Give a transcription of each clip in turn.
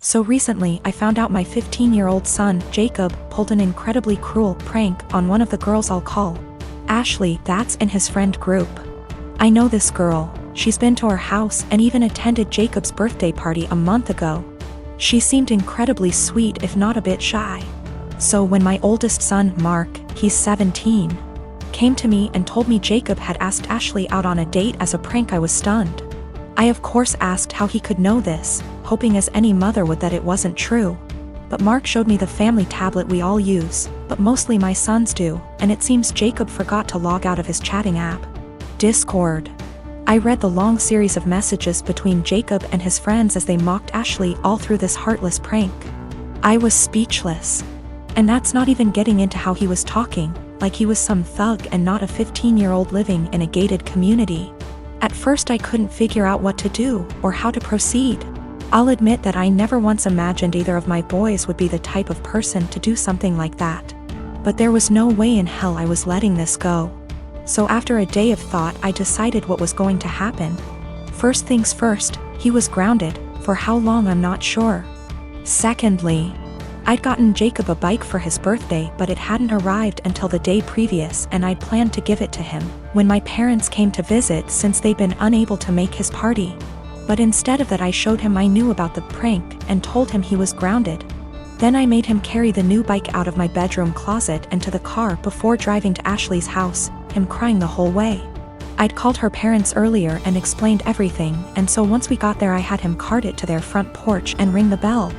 So recently I found out my 15-year-old son, Jacob, pulled an incredibly cruel prank on one of the girls I'll call Ashley, that's in his friend group. I know this girl, she's been to our house and even attended Jacob's birthday party a month ago. She seemed incredibly sweet if not a bit shy. So when my oldest son, Mark, he's 17, came to me and told me Jacob had asked Ashley out on a date as a prank, I was stunned. I of course asked how he could know this, hoping as any mother would that it wasn't true. But Mark showed me the family tablet we all use, but mostly my sons do, and it seems Jacob forgot to log out of his chatting app, Discord. I read the long series of messages between Jacob and his friends as they mocked Ashley all through this heartless prank. I was speechless. And that's not even getting into how he was talking, like he was some thug and not a 15-year-old living in a gated community. At first I couldn't figure out what to do or how to proceed. I'll admit that I never once imagined either of my boys would be the type of person to do something like that. But there was no way in hell I was letting this go. So after a day of thought I decided what was going to happen. First things first, he was grounded, for how long I'm not sure. Secondly, I'd gotten Jacob a bike for his birthday, but it hadn't arrived until the day previous and I'd planned to give it to him when my parents came to visit since they'd been unable to make his party. But instead of that I showed him I knew about the prank and told him he was grounded. Then I made him carry the new bike out of my bedroom closet and to the car before driving to Ashley's house, him crying the whole way. I'd called her parents earlier and explained everything, and so once we got there I had him cart it to their front porch and ring the bell.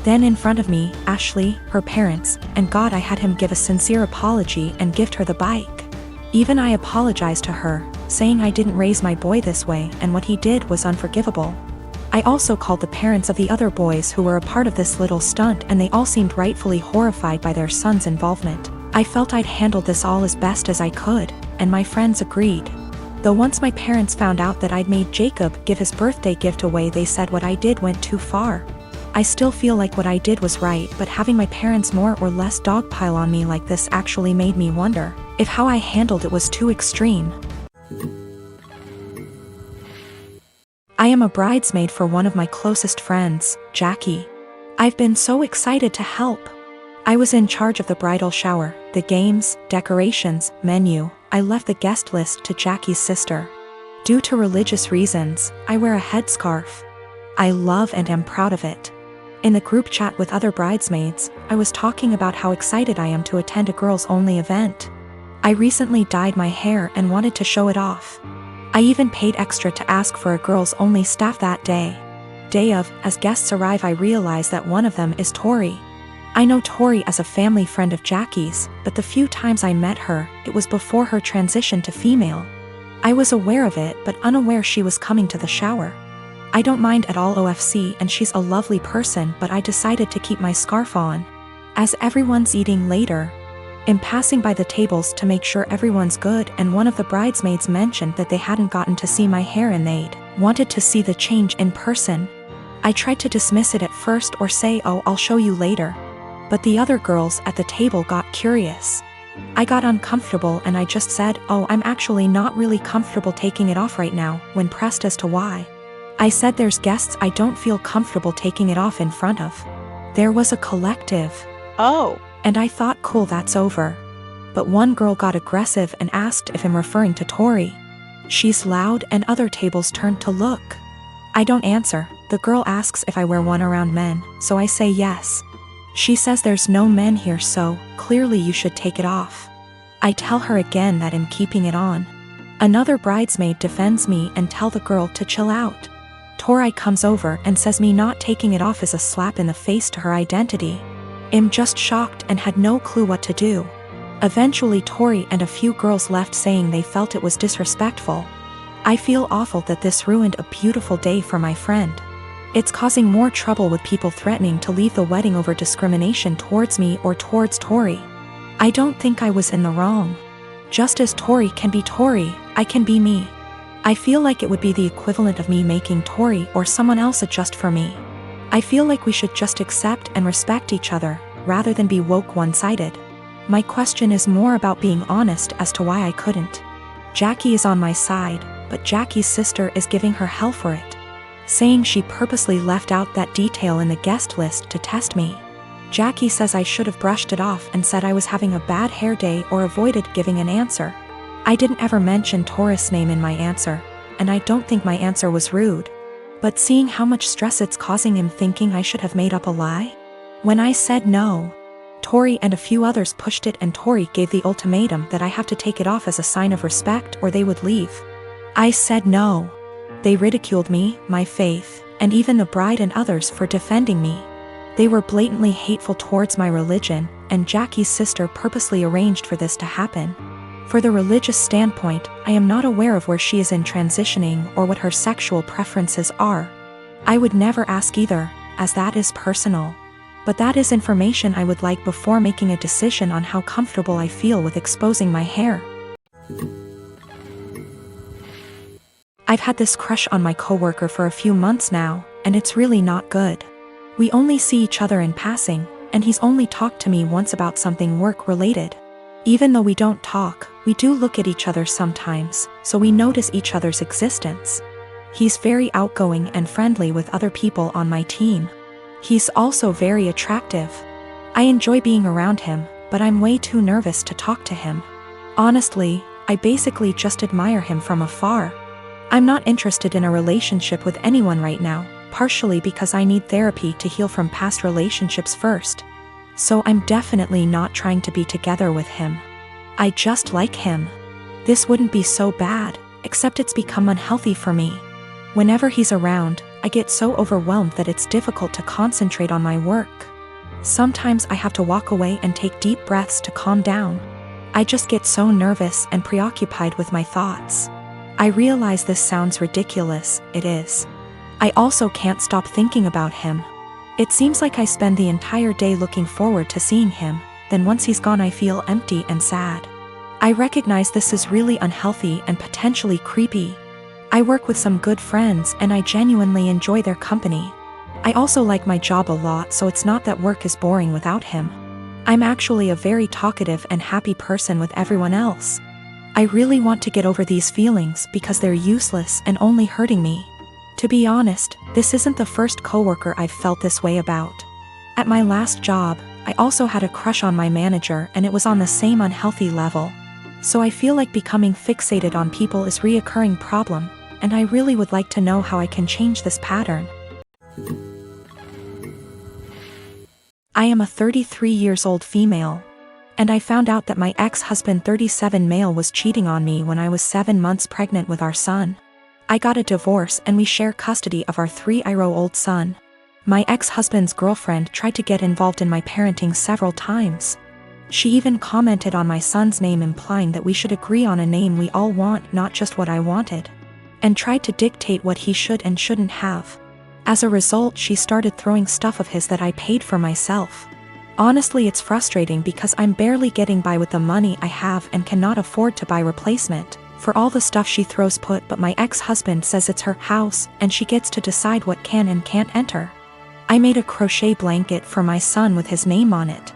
Then in front of me, Ashley, her parents, and God, I had him give a sincere apology and gift her the bike. Even I apologized to her, saying I didn't raise my boy this way and what he did was unforgivable. I also called the parents of the other boys who were a part of this little stunt and they all seemed rightfully horrified by their son's involvement. I felt I'd handled this all as best as I could, and my friends agreed. Though once my parents found out that I'd made Jacob give his birthday gift away, they said what I did went too far. I still feel like what I did was right, but having my parents more or less dogpile on me like this actually made me wonder if how I handled it was too extreme. I am a bridesmaid for one of my closest friends, Jackie. I've been so excited to help. I was in charge of the bridal shower, the games, decorations, menu. I left the guest list to Jackie's sister. Due to religious reasons, I wear a headscarf. I love and am proud of it. In the group chat with other bridesmaids, I was talking about how excited I am to attend a girls-only event. I recently dyed my hair and wanted to show it off. I even paid extra to ask for a girls-only staff that day. Day of, as guests arrive I realize that one of them is Tori. I know Tori as a family friend of Jackie's, but the few times I met her, it was before her transition to female. I was aware of it but unaware she was coming to the shower. I don't mind at all OFC and she's a lovely person, but I decided to keep my scarf on. As everyone's eating later, I'm passing by the tables to make sure everyone's good, and one of the bridesmaids mentioned that they hadn't gotten to see my hair and they'd wanted to see the change in person. I tried to dismiss it at first or say, oh, I'll show you later. But the other girls at the table got curious. I got uncomfortable and I just said, oh, I'm actually not really comfortable taking it off right now, when pressed as to why. I said there's guests I don't feel comfortable taking it off in front of. There was a collective. Oh. And I thought, cool, that's over. But one girl got aggressive and asked if I'm referring to Tori. She's loud and other tables turned to look. I don't answer. The girl asks if I wear one around men, so I say yes. She says there's no men here, so clearly you should take it off. I tell her again that I'm keeping it on. Another bridesmaid defends me and tell the girl to chill out. Tori comes over and says me not taking it off is a slap in the face to her identity. I'm just shocked and had no clue what to do. Eventually Tori and a few girls left saying they felt it was disrespectful. I feel awful that this ruined a beautiful day for my friend. It's causing more trouble with people threatening to leave the wedding over discrimination towards me or towards Tori. I don't think I was in the wrong. Just as Tori can be Tori, I can be me. I feel like it would be the equivalent of me making Tori or someone else adjust for me. I feel like we should just accept and respect each other, rather than be woke one-sided. My question is more about being honest as to why I couldn't. Jackie is on my side, but Jackie's sister is giving her hell for it. saying she purposely left out that detail in the guest list to test me. Jackie says I should have brushed it off and said I was having a bad hair day or avoided giving an answer. I didn't ever mention Taurus' name in my answer, and I don't think my answer was rude. But seeing how much stress it's causing him thinking I should have made up a lie? When I said no, Tori and a few others pushed it and Tori gave the ultimatum that I have to take it off as a sign of respect or they would leave. I said no. They ridiculed me, my faith, and even the bride and others for defending me. They were blatantly hateful towards my religion, and Jackie's sister purposely arranged for this to happen. For the religious standpoint, I am not aware of where she is in transitioning or what her sexual preferences are. I would never ask either, as that is personal. But that is information I would like before making a decision on how comfortable I feel with exposing my hair. I've had this crush on my coworker for a few months now, and it's really not good. We only see each other in passing, and he's only talked to me once about something work-related. Even though we don't talk, we do look at each other sometimes, so we notice each other's existence. He's very outgoing and friendly with other people on my team. He's also very attractive. I enjoy being around him, but I'm way too nervous to talk to him. Honestly, I basically just admire him from afar. I'm not interested in a relationship with anyone right now, partially because I need therapy to heal from past relationships first. So I'm definitely not trying to be together with him. I just like him. This wouldn't be so bad, except it's become unhealthy for me. Whenever he's around, I get so overwhelmed that it's difficult to concentrate on my work. Sometimes I have to walk away and take deep breaths to calm down. I just get so nervous and preoccupied with my thoughts. I realize this sounds ridiculous, it is. I also can't stop thinking about him. It seems like I spend the entire day looking forward to seeing him, then once he's gone I feel empty and sad. I recognize this is really unhealthy and potentially creepy. I work with some good friends and I genuinely enjoy their company. I also like my job a lot, so it's not that work is boring without him. I'm actually a very talkative and happy person with everyone else. I really want to get over these feelings because they're useless and only hurting me. To be honest, this isn't the first coworker I've felt this way about. At my last job, I also had a crush on my manager and it was on the same unhealthy level. So I feel like becoming fixated on people is a reoccurring problem, and I really would like to know how I can change this pattern. I am a 33 years old female. And I found out that my ex-husband 37 male was cheating on me when I was 7 months pregnant with our son. I got a divorce and we share custody of our 3-year-old son. My ex-husband's girlfriend tried to get involved in my parenting several times. She even commented on my son's name implying that we should agree on a name we all want, not just what I wanted. And tried to dictate what he should and shouldn't have. As a result, she started throwing stuff of his that I paid for myself. Honestly, it's frustrating because I'm barely getting by with the money I have and cannot afford to buy replacement for all the stuff she throws put, but my ex-husband says it's her house and she gets to decide what can and can't enter. I made a crochet blanket for my son with his name on it.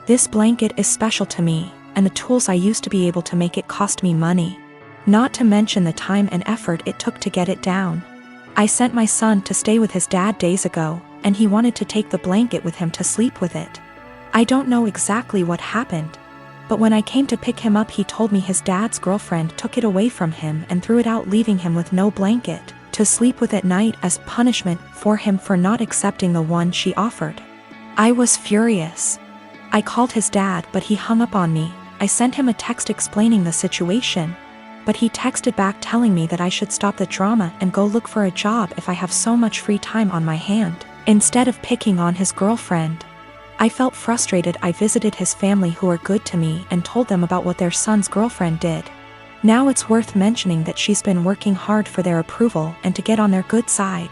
This blanket is special to me, and the tools I used to be able to make it cost me money. Not to mention the time and effort it took to get it down. I sent my son to stay with his dad days ago, and he wanted to take the blanket with him to sleep with it. I don't know exactly what happened, but when I came to pick him up he told me his dad's girlfriend took it away from him and threw it out, leaving him with no blanket to sleep with at night as punishment for him for not accepting the one she offered. I was furious. I called his dad, but he hung up on me. I sent him a text explaining the situation, but he texted back telling me that I should stop the drama and go look for a job if I have so much free time on my hand, instead of picking on his girlfriend. I felt frustrated. I visited his family, who are good to me, and told them about what their son's girlfriend did. Now it's worth mentioning that she's been working hard for their approval and to get on their good side.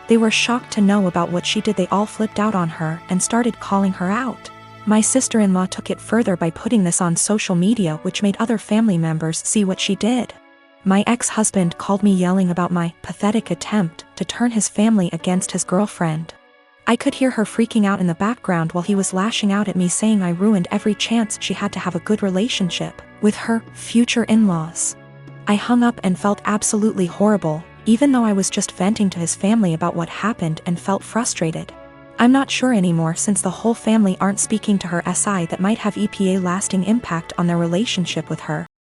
They were shocked to know about what she did. They all flipped out on her and started calling her out. My sister-in-law took it further by putting this on social media, which made other family members see what she did. My ex-husband called me yelling about my pathetic attempt to turn his family against his girlfriend. I could hear her freaking out in the background while he was lashing out at me, saying I ruined every chance she had to have a good relationship with her future in-laws. I hung up and felt absolutely horrible, even though I was just venting to his family about what happened and felt frustrated. I'm not sure anymore since the whole family aren't speaking to her, that might have a lasting impact on their relationship with her.